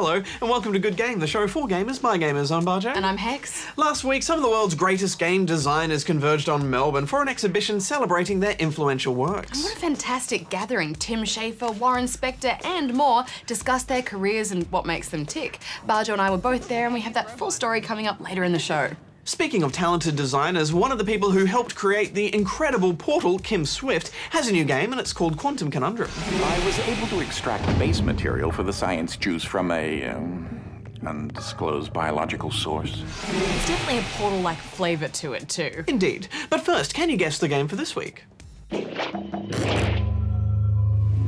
Hello, and welcome to Good Game, the show for gamers, by gamers. I'm Barjo. And I'm Hex. Last week, some of the world's greatest game designers converged on Melbourne for an exhibition celebrating their influential works. And what a fantastic gathering. Tim Schafer, Warren Spector, and more discuss their careers and what makes them tick. Barjo and I were both there, and we have that full story coming up later in the show. Speaking of talented designers, one of the people who helped create the incredible Portal, Kim Swift, has a new game and it's called Quantum Conundrum. I was able to extract base material for the science juice from a undisclosed biological source. It's definitely a Portal-like flavour to it too. Indeed. But first, can you guess the game for this week?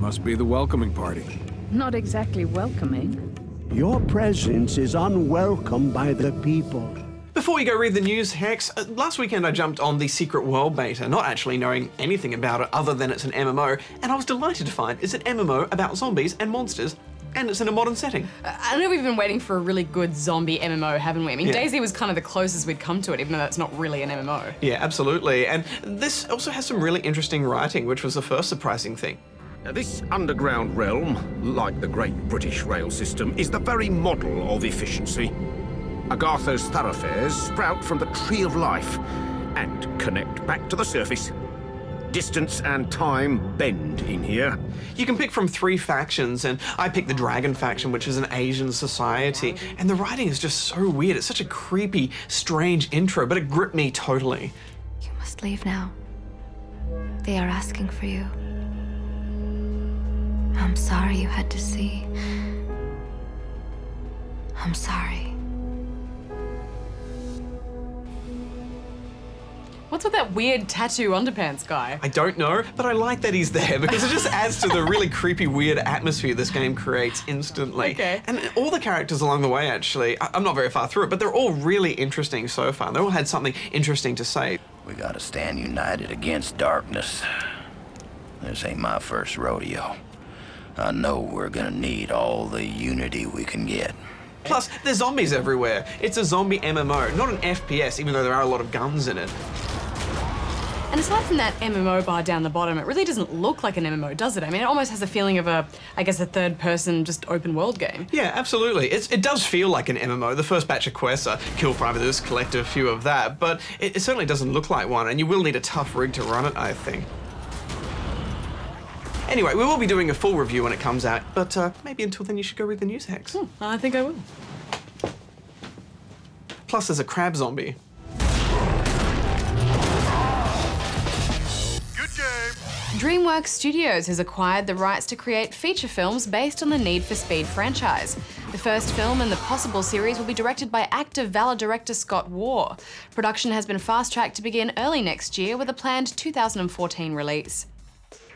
Must be the welcoming party. Not exactly welcoming. Your presence is unwelcome by the people. Before we go read the news, Hex, last weekend I jumped on the Secret World beta, not actually knowing anything about it other than it's an MMO, and I was delighted to find it's an MMO about zombies and monsters, and it's in a modern setting. I know we've been waiting for a really good zombie MMO, haven't we? I mean, Yeah. DayZ was kind of the closest we'd come to it, even though that's not really an MMO. Yeah, absolutely, and this also has some really interesting writing, which was the first surprising thing. Now, this underground realm, like the great British rail system, is the very model of efficiency. Agartha's thoroughfares sprout from the Tree of Life and connect back to the surface. Distance and time bend in here. You can pick from 3 factions, and I picked the Dragon faction, which is an Asian society, and the writing is just so weird. It's such a creepy, strange intro, but it gripped me totally. You must leave now. They are asking for you. I'm sorry you had to see. I'm sorry. What's with that weird tattoo underpants guy? I don't know, but I like that he's there because it just adds to the really creepy, weird atmosphere this game creates instantly. Okay. And all the characters along the way, actually, I'm not very far through it, but they're all really interesting so far. They all had something interesting to say. We gotta stand united against darkness. This ain't my first rodeo. I know we're gonna need all the unity we can get. Plus, there's zombies everywhere. It's a zombie MMO, not an FPS, even though there are a lot of guns in it. And aside from that MMO bar down the bottom, it really doesn't look like an MMO, does it? I mean, it almost has a feeling of a third-person, just open-world game. Yeah, absolutely. It does feel like an MMO. The first batch of quests are kill 5 of this, collect a few of that, but it certainly doesn't look like one, and you will need a tough rig to run it, I think. Anyway, we will be doing a full review when it comes out, but maybe until then you should go read the news, Hex. I think I will. Plus, there's a crab zombie. DreamWorks Studios has acquired the rights to create feature films based on the Need for Speed franchise. The first film in the possible series will be directed by active Valor director Scott Waugh. Production has been fast-tracked to begin early next year with a planned 2014 release.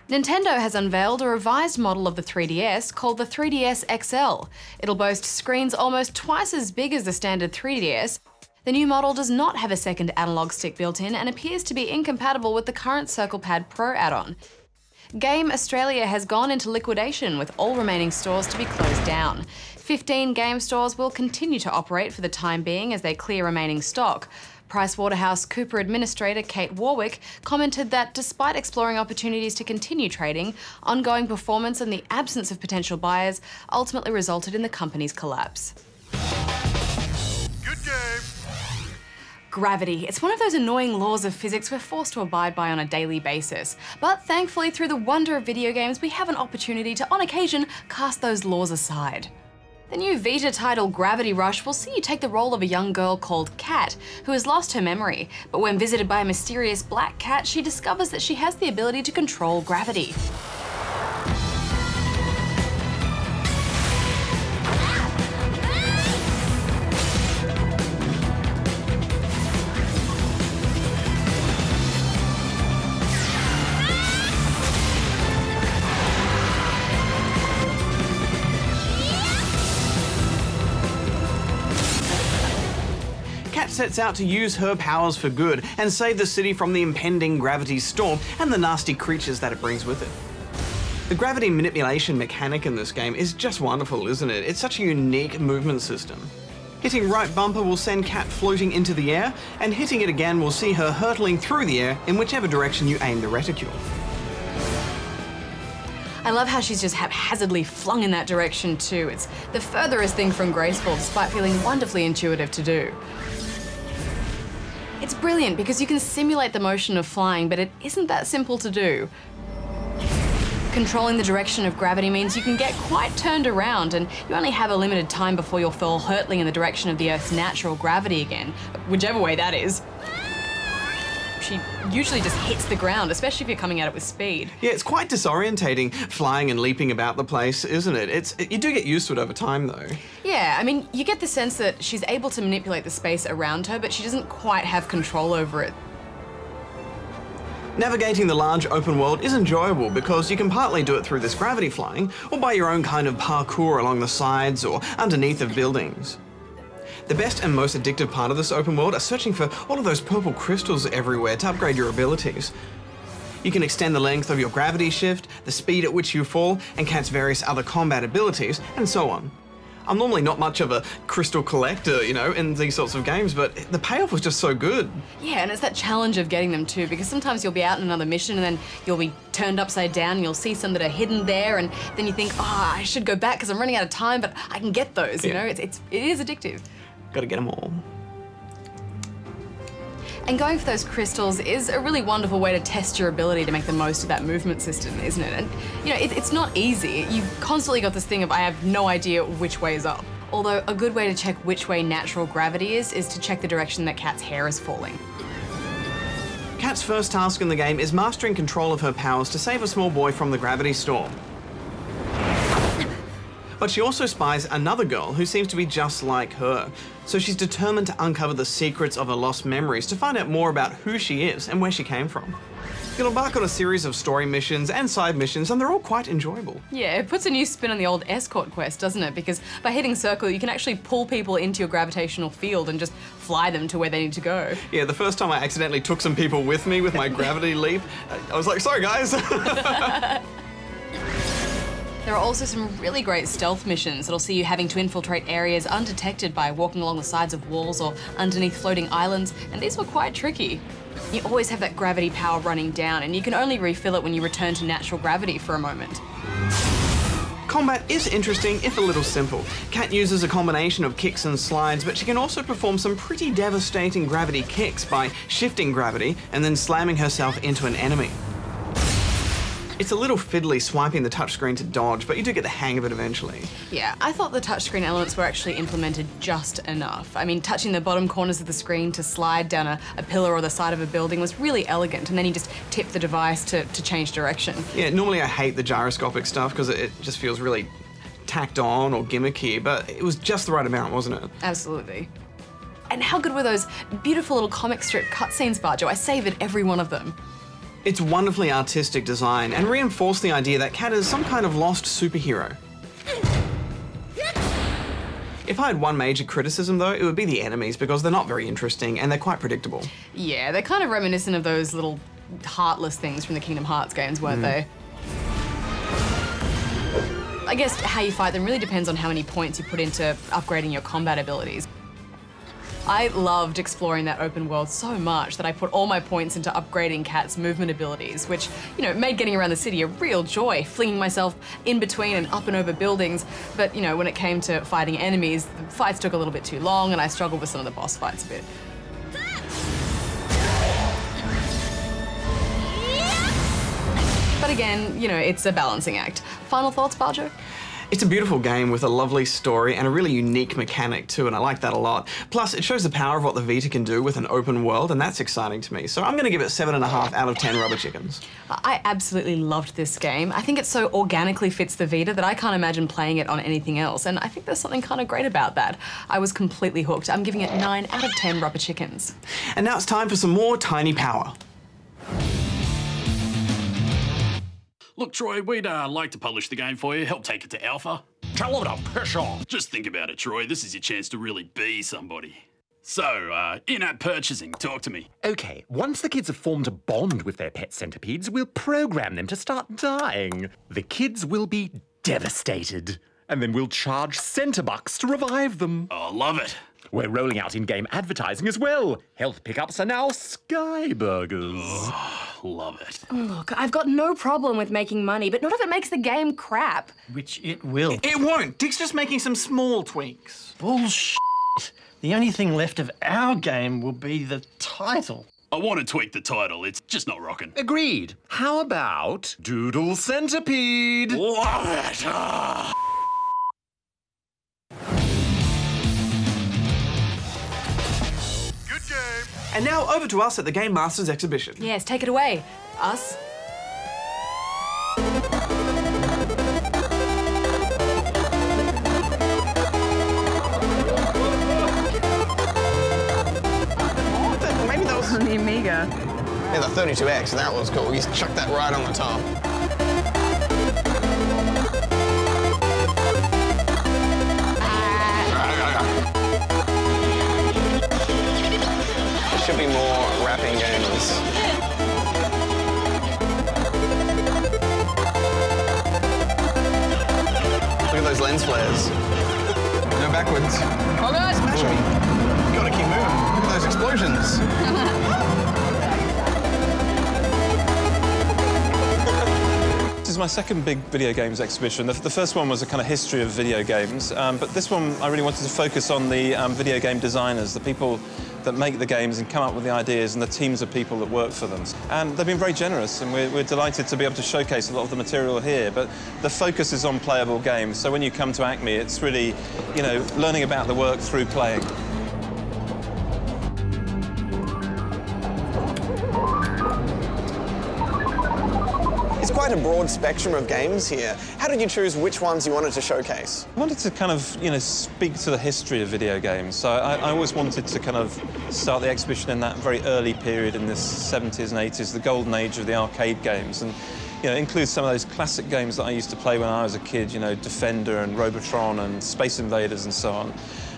Nintendo has unveiled a revised model of the 3DS called the 3DS XL. It'll boast screens almost twice as big as the standard 3DS. The new model does not have a second analog stick built in and appears to be incompatible with the current CirclePad Pro add-on. Game Australia has gone into liquidation, with all remaining stores to be closed down. 15 game stores will continue to operate for the time being as they clear remaining stock. PricewaterhouseCoopers Administrator Kate Warwick commented that despite exploring opportunities to continue trading, ongoing performance and the absence of potential buyers ultimately resulted in the company's collapse. Good game. Gravity. It's one of those annoying laws of physics we're forced to abide by on a daily basis. But thankfully, through the wonder of video games, we have an opportunity to, on occasion, cast those laws aside. The new Vita title Gravity Rush will see you take the role of a young girl called Kat, who has lost her memory. But when visited by a mysterious black cat, she discovers that she has the ability to control gravity. Kat sets out to use her powers for good and save the city from the impending gravity storm and the nasty creatures that it brings with it. The gravity manipulation mechanic in this game is just wonderful, isn't it? It's such a unique movement system. Hitting right bumper will send Kat floating into the air, and hitting it again will see her hurtling through the air in whichever direction you aim the reticule. I love how she's just haphazardly flung in that direction too. It's the furthest thing from graceful, despite feeling wonderfully intuitive to do. It's brilliant because you can simulate the motion of flying, but it isn't that simple to do. Controlling the direction of gravity means you can get quite turned around, and you only have a limited time before you'll fall hurtling in the direction of the Earth's natural gravity again, whichever way that is. She usually just hits the ground, especially if you're coming at it with speed. Yeah, it's quite disorientating, flying and leaping about the place, isn't it? You do get used to it over time, though. Yeah, I mean, you get the sense that she's able to manipulate the space around her, but she doesn't quite have control over it. Navigating the large open world is enjoyable because you can partly do it through this gravity flying, or by your own kind of parkour along the sides or underneath of buildings. The best and most addictive part of this open world are searching for all of those purple crystals everywhere to upgrade your abilities. You can extend the length of your gravity shift, the speed at which you fall, and Cat's various other combat abilities, and so on. I'm normally not much of a crystal collector, you know, in these sorts of games, but the payoff was just so good. Yeah, and it's that challenge of getting them too, because sometimes you'll be out in another mission and then you'll be turned upside down and you'll see some that are hidden there, and then you think, oh, I should go back because I'm running out of time, but I can get those, you know? It is addictive. Gotta get them all. And going for those crystals is a really wonderful way to test your ability to make the most of that movement system, isn't it? And, you know, it's not easy. You've constantly got this thing of, I have no idea which way is up. Although a good way to check which way natural gravity is to check the direction that Cat's hair is falling. Cat's first task in the game is mastering control of her powers to save a small boy from the gravity storm. But she also spies another girl who seems to be just like her. So she's determined to uncover the secrets of her lost memories to find out more about who she is and where she came from. You'll embark on a series of story missions and side missions, and they're all quite enjoyable. Yeah, it puts a new spin on the old escort quest, doesn't it? Because by hitting circle, you can actually pull people into your gravitational field and just fly them to where they need to go. Yeah, the first time I accidentally took some people with me with my gravity leap, I was like, sorry guys. There are also some really great stealth missions that'll see you having to infiltrate areas undetected by walking along the sides of walls or underneath floating islands, and these were quite tricky. You always have that gravity power running down, and you can only refill it when you return to natural gravity for a moment. Combat is interesting, if a little simple. Cat uses a combination of kicks and slides, but she can also perform some pretty devastating gravity kicks by shifting gravity and then slamming herself into an enemy. It's a little fiddly swiping the touchscreen to dodge, but you do get the hang of it eventually. Yeah, I thought the touchscreen elements were actually implemented just enough. I mean, touching the bottom corners of the screen to slide down a pillar or the side of a building was really elegant, and then you just tip the device to change direction. Yeah, normally I hate the gyroscopic stuff because it just feels really tacked on or gimmicky, but it was just the right amount, wasn't it? Absolutely. And how good were those beautiful little comic strip cutscenes, Barjo? I savoured every one of them. It's wonderfully artistic design and reinforced the idea that Cat is some kind of lost superhero. If I had one major criticism though, it would be the enemies because they're not very interesting and they're quite predictable. Yeah, they're kind of reminiscent of those little heartless things from the Kingdom Hearts games, weren't they? I guess how you fight them really depends on how many points you put into upgrading your combat abilities. I loved exploring that open world so much that I put all my points into upgrading Cat's movement abilities, which, you know, made getting around the city a real joy, flinging myself in between and up and over buildings. But, you know, when it came to fighting enemies, the fights took a little bit too long and I struggled with some of the boss fights a bit. But again, you know, it's a balancing act. Final thoughts, Barjo? It's a beautiful game with a lovely story and a really unique mechanic too, and I like that a lot. Plus, it shows the power of what the Vita can do with an open world, and that's exciting to me. So I'm going to give it 7.5 out of 10 rubber chickens. I absolutely loved this game. I think it so organically fits the Vita that I can't imagine playing it on anything else, and I think there's something kind of great about that. I was completely hooked. I'm giving it 9 out of 10 rubber chickens. And now it's time for some more Tiny Power. Look, Troy, we'd like to publish the game for you, help take it to Alpha. Tell them to piss off. Just think about it, Troy. This is your chance to really be somebody. So, in-app purchasing, talk to me. Okay, once the kids have formed a bond with their pet centipedes, we'll program them to start dying. The kids will be devastated, and then we'll charge $1 to revive them. Oh, love it. We're rolling out in-game advertising as well. Health pickups are now Sky Burgers. Oh. love it. Look, I've got no problem with making money, but not if it makes the game crap. Which it will. It won't. Dick's just making some small tweaks. Bullshit. The only thing left of our game will be the title. I want to tweak the title, it's just not rocking. Agreed. How about Doodle Centipede? Love it! Good game. And now over to us at the Game Masters exhibition. Yes, take it away. Us. Maybe that was On the Amiga. Yeah, the 32X, that was cool. You chucked that right on the top. There should be more rapping games. Look at those lens flares. Go backwards. Oh, guys! Smash me. You gotta keep moving. Look at those explosions. This is my second big video games exhibition. The first one was a kind of history of video games, but this one I really wanted to focus on the video game designers, the people that make the games and come up with the ideas, and the teams of people that work for them. And they've been very generous, and we're delighted to be able to showcase a lot of the material here, but the focus is on playable games. So when you come to Acme, it's really, you know, learning about the work through playing. It's quite a broad spectrum of games here. How did you choose which ones you wanted to showcase? I wanted to kind of, you know, speak to the history of video games. So I always wanted to kind of start the exhibition in that very early period in the 70s and 80s, the golden age of the arcade games, and you know, include some of those classic games that I used to play when I was a kid, you know, Defender and Robotron and Space Invaders and so on.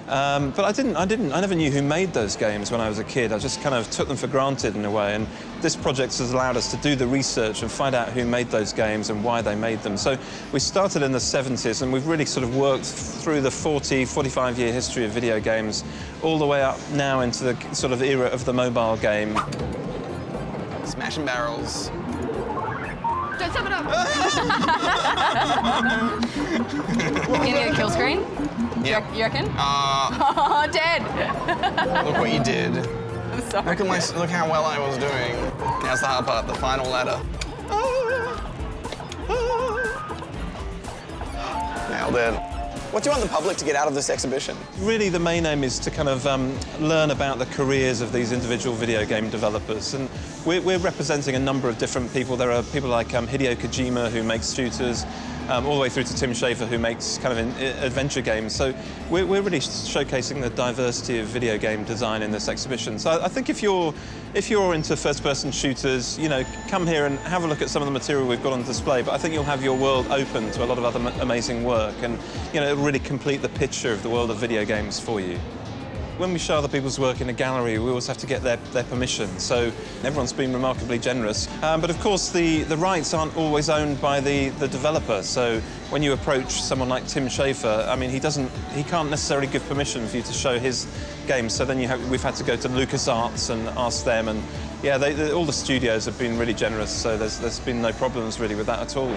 But I never knew who made those games when I was a kid. I just kind of took them for granted in a way, and this project has allowed us to do the research and find out who made those games and why they made them. So we started in the 70s, and we've really sort of worked through the 45-year history of video games, all the way up now into the sort of era of the mobile game. Smashing barrels. Don't sum it up! You need a kill screen? Yep. You reckon? Oh, dead! Look what you did. I'm sorry. Look how well I was doing. Now's the hard part, the final ladder. Nailed it. What do you want the public to get out of this exhibition? Really, the main aim is to kind of learn about the careers of these individual video game developers. And we're representing a number of different people. There are people like Hideo Kojima, who makes shooters, all the way through to Tim Schafer, who makes kind of adventure games. So we're really showcasing the diversity of video game design in this exhibition. So I think if you're into first-person shooters, you know, come here and have a look at some of the material we've got on display. But I think you'll have your world open to a lot of other amazing work, and you know, it'll really complete the picture of the world of video games for you. When we show other people's work in a gallery, we always have to get their permission, so everyone's been remarkably generous. But of course, the rights aren't always owned by the developer, so when you approach someone like Tim Schafer, I mean, he can't necessarily give permission for you to show his games, so then we've had to go to LucasArts and ask them, and yeah, all the studios have been really generous, so there's been no problems really with that at all.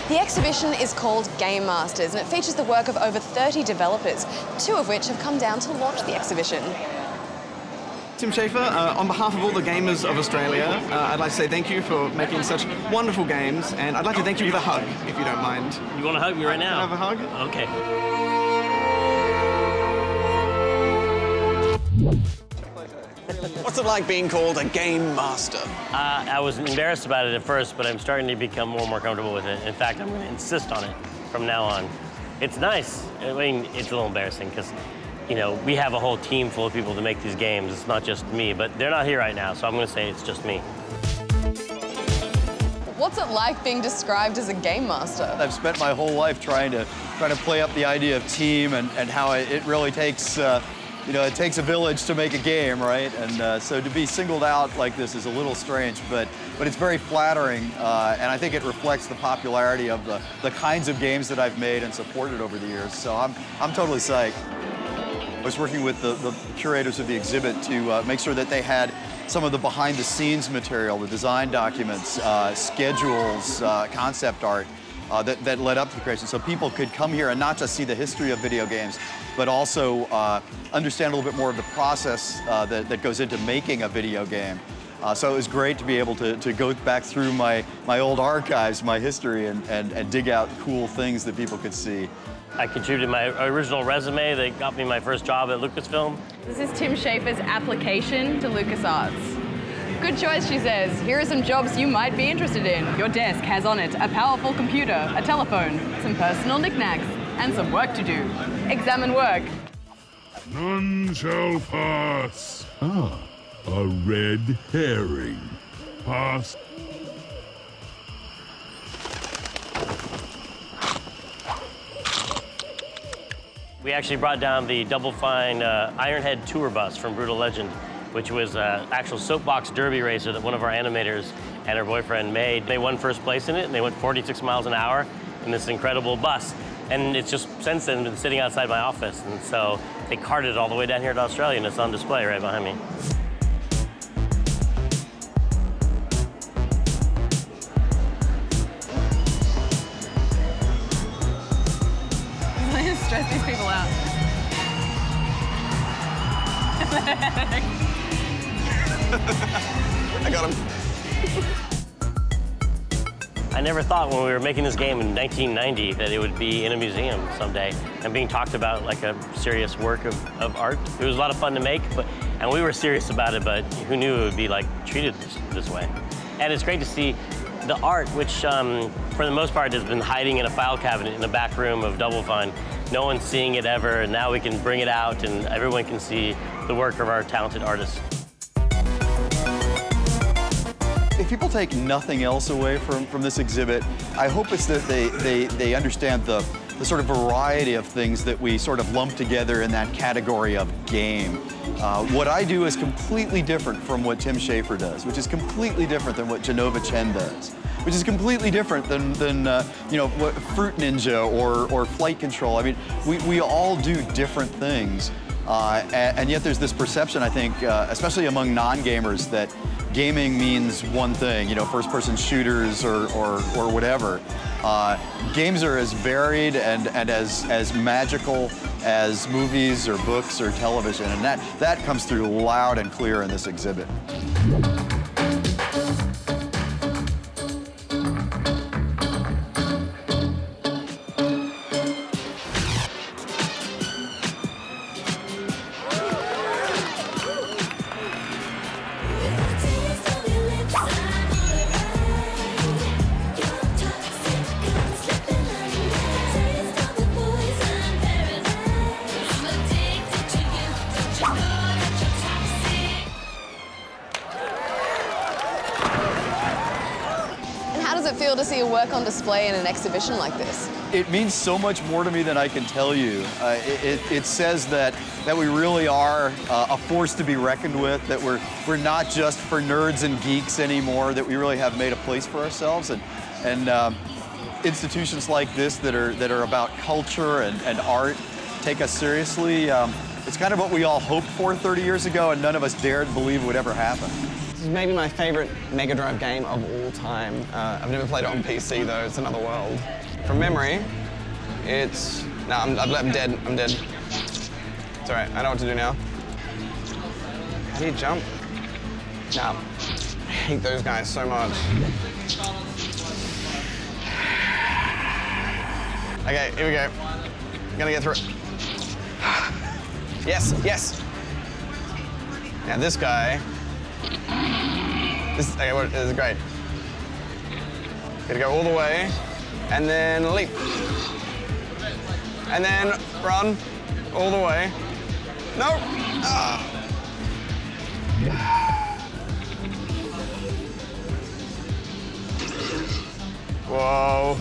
The exhibition is called Game Masters, and it features the work of over 30 developers, 2 of which have come down to launch the exhibition. Tim Schafer, on behalf of all the gamers of Australia, I'd like to say thank you for making such wonderful games, and I'd like to thank you with a hug, if you don't mind. You want to hug me right now? Can I have a hug? Okay. What's it like being called a game master? I was embarrassed about it at first, but I'm starting to become more and more comfortable with it. In fact, I'm going to insist on it from now on. It's nice. I mean, it's a little embarrassing because, you know, we have a whole team full of people to make these games. It's not just me, but they're not here right now, so I'm going to say it's just me. What's it like being described as a game master? I've spent my whole life trying to play up the idea of team and how it really takes, you know, it takes a village to make a game, right? And so to be singled out like this is a little strange, but it's very flattering, and I think it reflects the popularity of the kinds of games that I've made and supported over the years. So I'm totally psyched. I was working with the curators of the exhibit to make sure that they had some of the behind-the-scenes material, the design documents, schedules, concept art that led up to the creation. So people could come here and not just see the history of video games, but also understand a little bit more of the process that goes into making a video game. So it was great to be able to go back through my old archives, my history, and dig out cool things that people could see. I contributed my original resume that got me my first job at Lucasfilm. This is Tim Schafer's application to LucasArts. Good choice, she says. Here are some jobs you might be interested in. Your desk has on it a powerful computer, a telephone, some personal knickknacks, and some work to do. Examine work. None shall pass. Ah, a red herring. Pass. We actually brought down the Double Fine Ironhead tour bus from Brutal Legend, which was an actual soapbox derby racer that one of our animators and her boyfriend made. They won first place in it, and they went 46 miles an hour in this incredible bus. And it's just since then been sitting outside my office. And so they carted it all the way down here to Australia, and it's on display right behind me. Stress these people out. I got him. I never thought when we were making this game in 1990 that it would be in a museum someday and being talked about like a serious work of art. It was a lot of fun to make, and we were serious about it, but who knew it would be like treated this way. And it's great to see the art, which for the most part has been hiding in a file cabinet in the back room of Double Fine. No one's seeing it ever, and now we can bring it out and everyone can see the work of our talented artists. If people take nothing else away from this exhibit, I hope it's that they understand the sort of variety of things that we sort of lump together in that category of game. What I do is completely different from what Tim Schafer does, which is completely different than what Genova Chen does, which is completely different than you know, what Fruit Ninja or Flight Control. I mean, we all do different things, and yet there's this perception, I think, especially among non-gamers, that gaming means one thing, you know, first-person shooters or whatever. Games are as varied and as magical as movies or books or television, and that comes through loud and clear in this exhibit. How does it feel to see your work on display in an exhibition like this? It means so much more to me than I can tell you. It says that we really are a force to be reckoned with, that we're not just for nerds and geeks anymore, that we really have made a place for ourselves. And institutions like this that are about culture and art take us seriously. It's kind of what we all hoped for 30 years ago, and none of us dared believe would ever happen. This is maybe my favorite Mega Drive game of all time. I've never played it on PC though, it's another world. From memory, it's... No, I'm dead, I'm dead. It's all right, I know what to do now. How do you jump? No, I hate those guys so much. Okay, here we go. I'm gonna get through it. Yes, yes. Now this guy, this is great. Gotta go all the way, and then leap. And then run all the way. No! Ah. Whoa.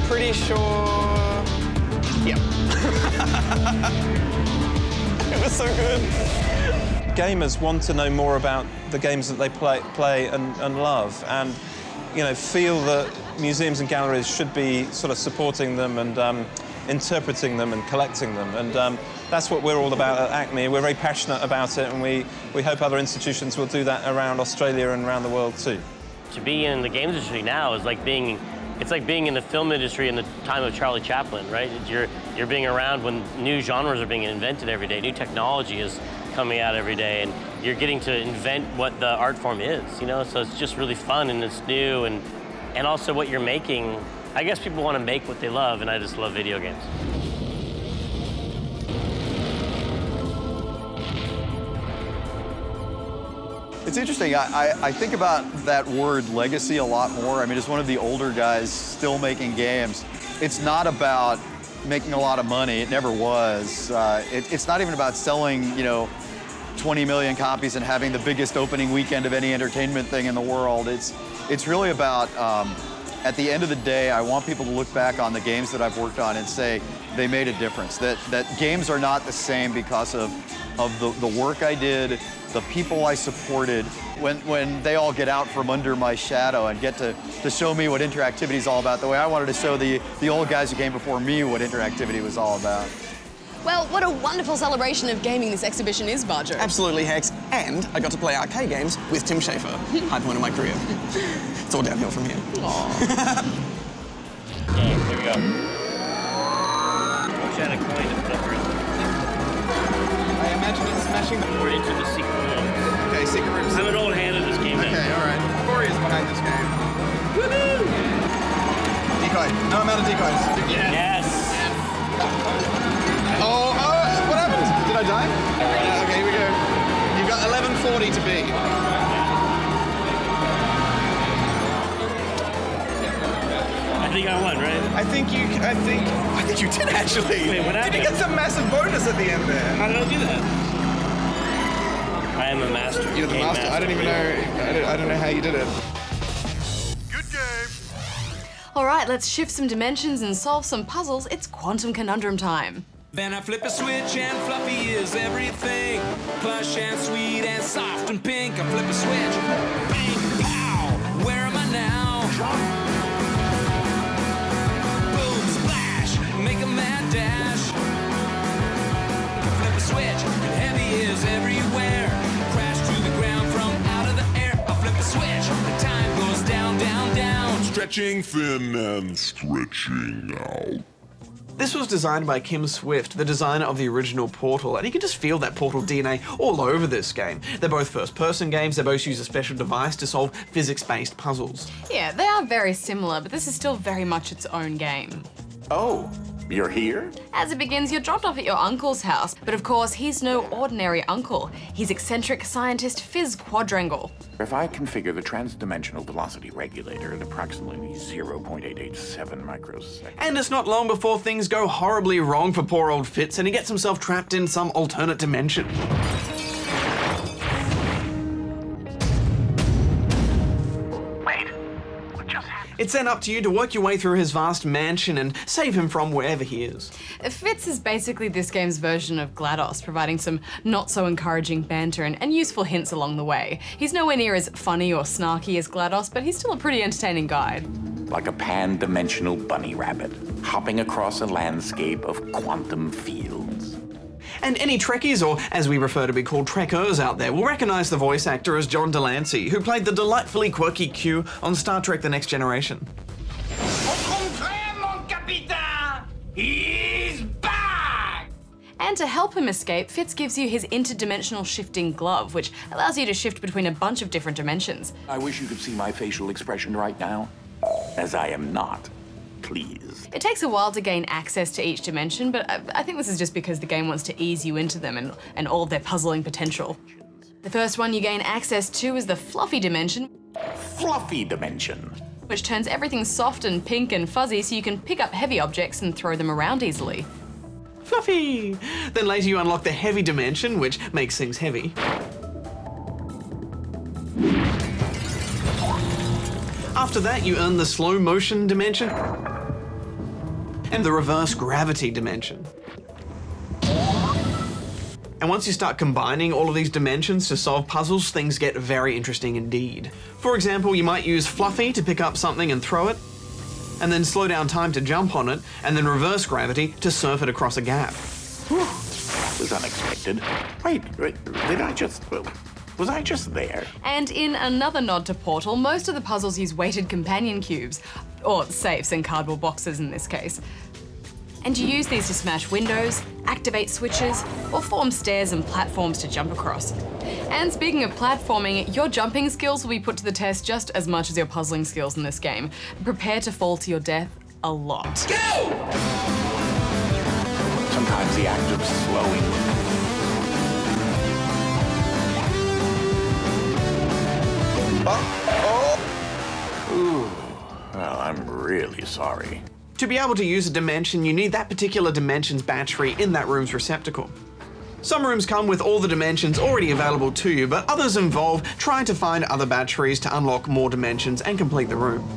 Pretty sure... Yep. It was so good. Gamers want to know more about the games that they play and love, and you know, feel that museums and galleries should be sort of supporting them and interpreting them and collecting them. And that's what we're all about at Acme. We're very passionate about it, and we hope other institutions will do that around Australia and around the world too. To be in the games industry now is like being, it's like being in the film industry in the time of Charlie Chaplin, right? You're being around when new genres are being invented every day, new technology is coming out every day, and you're getting to invent what the art form is, you know? So it's just really fun and it's new, and also what you're making. I guess people want to make what they love, and I just love video games. It's interesting. I think about that word legacy a lot more. I mean, as one of the older guys still making games, it's not about making a lot of money. It never was. It's not even about selling, you know, 20 million copies and having the biggest opening weekend of any entertainment thing in the world. It's really about, at the end of the day, I want people to look back on the games that I've worked on and say they made a difference. That games are not the same because of the work I did, the people I supported. When they all get out from under my shadow and get to show me what interactivity is all about, the way I wanted to show the old guys who came before me what interactivity was all about. Well, what a wonderful celebration of gaming this exhibition is, Barjo. Absolutely, Hex. And I got to play arcade games with Tim Schafer. High point of my career. It's all downhill from here. Okay, here we go. Wish I had a coin to put up here. I imagine it's smashing We're into the secret rooms. Okay, secret rooms. I'm an old hand at this game now. Okay, all right. Corey is behind this game. Woohoo! Decoy. No amount of decoys. Yes. Oh, what happened? Did I die? Okay, here we go. You've got 11:40 to be. I think I won, right? I think you did actually. Wait, what happened? Did you get some massive bonus at the end there? How did I do that? I am a master. You're the master. I don't even know. I don't know how you did it. All right, let's shift some dimensions and solve some puzzles. It's Quantum Conundrum time. Then I flip a switch and fluffy is everything. Plush and sweet and soft and pink. I flip a switch. Bing, pow. Where am I now? Boom, splash. Make a mad dash. Flip a switch and heavy is everywhere. Crash to the ground from out of the air. I flip a switch. The time goes down, down, down. Stretching thin and stretching out. This was designed by Kim Swift, the designer of the original Portal, and you can just feel that Portal DNA all over this game. They're both first-person games, they both use a special device to solve physics-based puzzles. Yeah, they are very similar, but this is still very much its own game. Oh, you're here? As it begins, you're dropped off at your uncle's house, but of course, he's no ordinary uncle. He's eccentric scientist Fizz Quadrangle. If I configure the transdimensional velocity regulator at approximately 0.887 microseconds. And it's not long before things go horribly wrong for poor old Fitz, and he gets himself trapped in some alternate dimension. It's then up to you to work your way through his vast mansion and save him from wherever he is. Fitz is basically this game's version of GLaDOS, providing some not-so-encouraging banter and useful hints along the way. He's nowhere near as funny or snarky as GLaDOS, but he's still a pretty entertaining guide. Like a pan-dimensional bunny rabbit, hopping across a landscape of quantum fields. And any Trekkies, or as we prefer to be called Trekkers out there, will recognise the voice actor as John Delancey, who played the delightfully quirky Q on Star Trek The Next Generation. He's back! And to help him escape, Fitz gives you his interdimensional shifting glove, which allows you to shift between a bunch of different dimensions. I wish you could see my facial expression right now, as I am not pleased. It takes a while to gain access to each dimension, but I think this is just because the game wants to ease you into them and all of their puzzling potential. The first one you gain access to is the fluffy dimension. Fluffy dimension. Which turns everything soft and pink and fuzzy so you can pick up heavy objects and throw them around easily. Fluffy! Then later you unlock the heavy dimension, which makes things heavy. After that, you earn the slow motion dimension and the reverse gravity dimension. And once you start combining all of these dimensions to solve puzzles, things get very interesting indeed. For example, you might use Fluffy to pick up something and throw it, and then slow down time to jump on it, and then reverse gravity to surf it across a gap. was unexpected. Wait, did I just... Was I just there? And in another nod to Portal, most of the puzzles use weighted companion cubes, or safes and cardboard boxes in this case. And you use these to smash windows, activate switches, or form stairs and platforms to jump across. And speaking of platforming, your jumping skills will be put to the test just as much as your puzzling skills in this game. Prepare to fall to your death a lot. Go! Sometimes the act of slowing. Ooh, well, I'm really sorry. To be able to use a dimension, you need that particular dimension's battery in that room's receptacle. Some rooms come with all the dimensions already available to you, but others involve trying to find other batteries to unlock more dimensions and complete the room.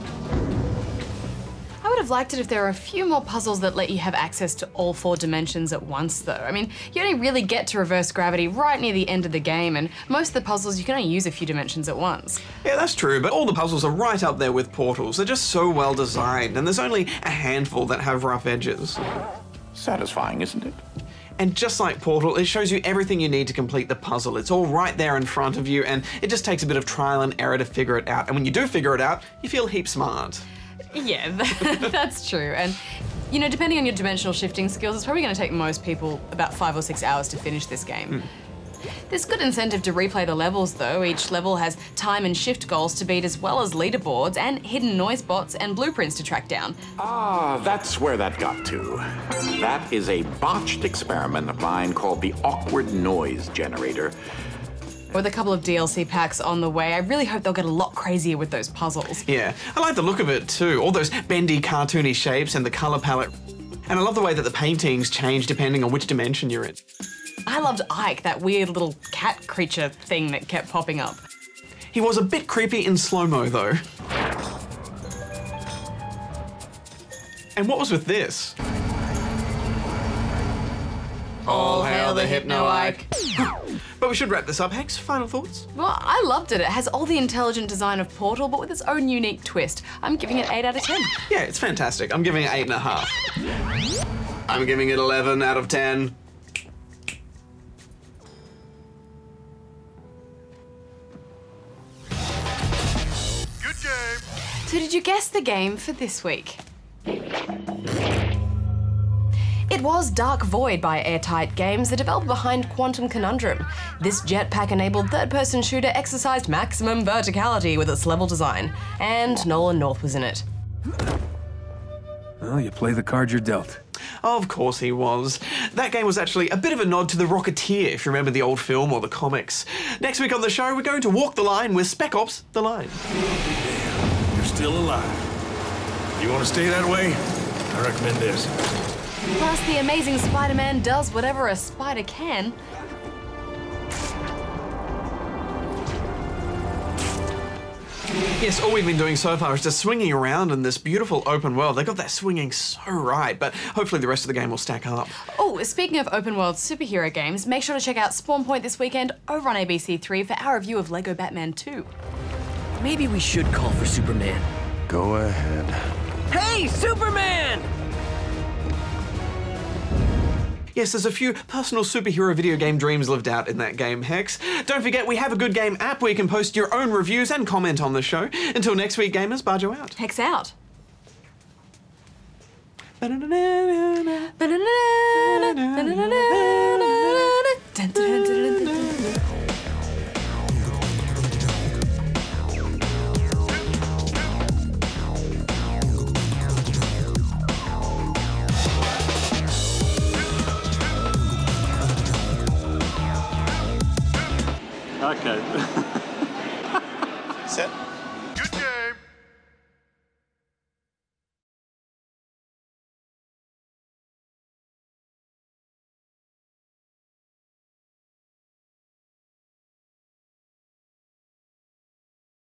I would have liked it if there were a few more puzzles that let you have access to all 4 dimensions at once, though. I mean, you only really get to reverse gravity right near the end of the game, and most of the puzzles you can only use a few dimensions at once. Yeah, that's true, but all the puzzles are right up there with Portals. They're just so well designed, and there's only a handful that have rough edges. Satisfying, isn't it? And just like Portal, it shows you everything you need to complete the puzzle. It's all right there in front of you, and it just takes a bit of trial and error to figure it out. And when you do figure it out, you feel heap smart. Yeah, that's true. And, you know, depending on your dimensional shifting skills, it's probably going to take most people about 5 or 6 hours to finish this game. There's good incentive to replay the levels, though. Each level has time and shift goals to beat, as well as leaderboards and hidden noise bots and blueprints to track down. Ah, that's where that got to. That is a botched experiment of mine called the Awkward Noise Generator. With a couple of DLC packs on the way, I really hope they'll get a lot crazier with those puzzles. Yeah, I like the look of it too. All those bendy, cartoony shapes and the color palette. And I love the way that the paintings change depending on which dimension you're in. I loved Ike, that weird little cat creature thing that kept popping up. He was a bit creepy in slow-mo though. And what was with this? All hail the Hypno Ike. But we should wrap this up. Hex, final thoughts? Well, I loved it. It has all the intelligent design of Portal, but with its own unique twist. I'm giving it 8 out of 10. Yeah, it's fantastic. I'm giving it 8.5. I'm giving it 11 out of 10. Good game. So did you guess the game for this week? It was Dark Void by Airtight Games, the developer behind Conundrum. This jetpack-enabled third-person shooter exercised maximum verticality with its level design, and Nolan North was in it. Well, you play the card you're dealt. Of course he was. That game was actually a bit of a nod to The Rocketeer, if you remember the old film or the comics. Next week on the show, we're going to walk the line with Spec Ops: The Line. Damn, you're still alive. You want to stay that way? I recommend this. Plus, the amazing Spider-Man does whatever a spider can. Yes, all we've been doing so far is just swinging around in this beautiful open world. They got that swinging so right, but hopefully the rest of the game will stack up. Oh, speaking of open world superhero games, make sure to check out Spawn Point this weekend over on ABC3 for our review of Lego Batman 2. Maybe we should call for Superman. Go ahead. Hey, Superman! Yes, there's a few personal superhero video game dreams lived out in that game, Hex. Don't forget, we have a Good Game app where you can post your own reviews and comment on the show. Until next week, gamers, Barjo out. Hex out. Okay. Set.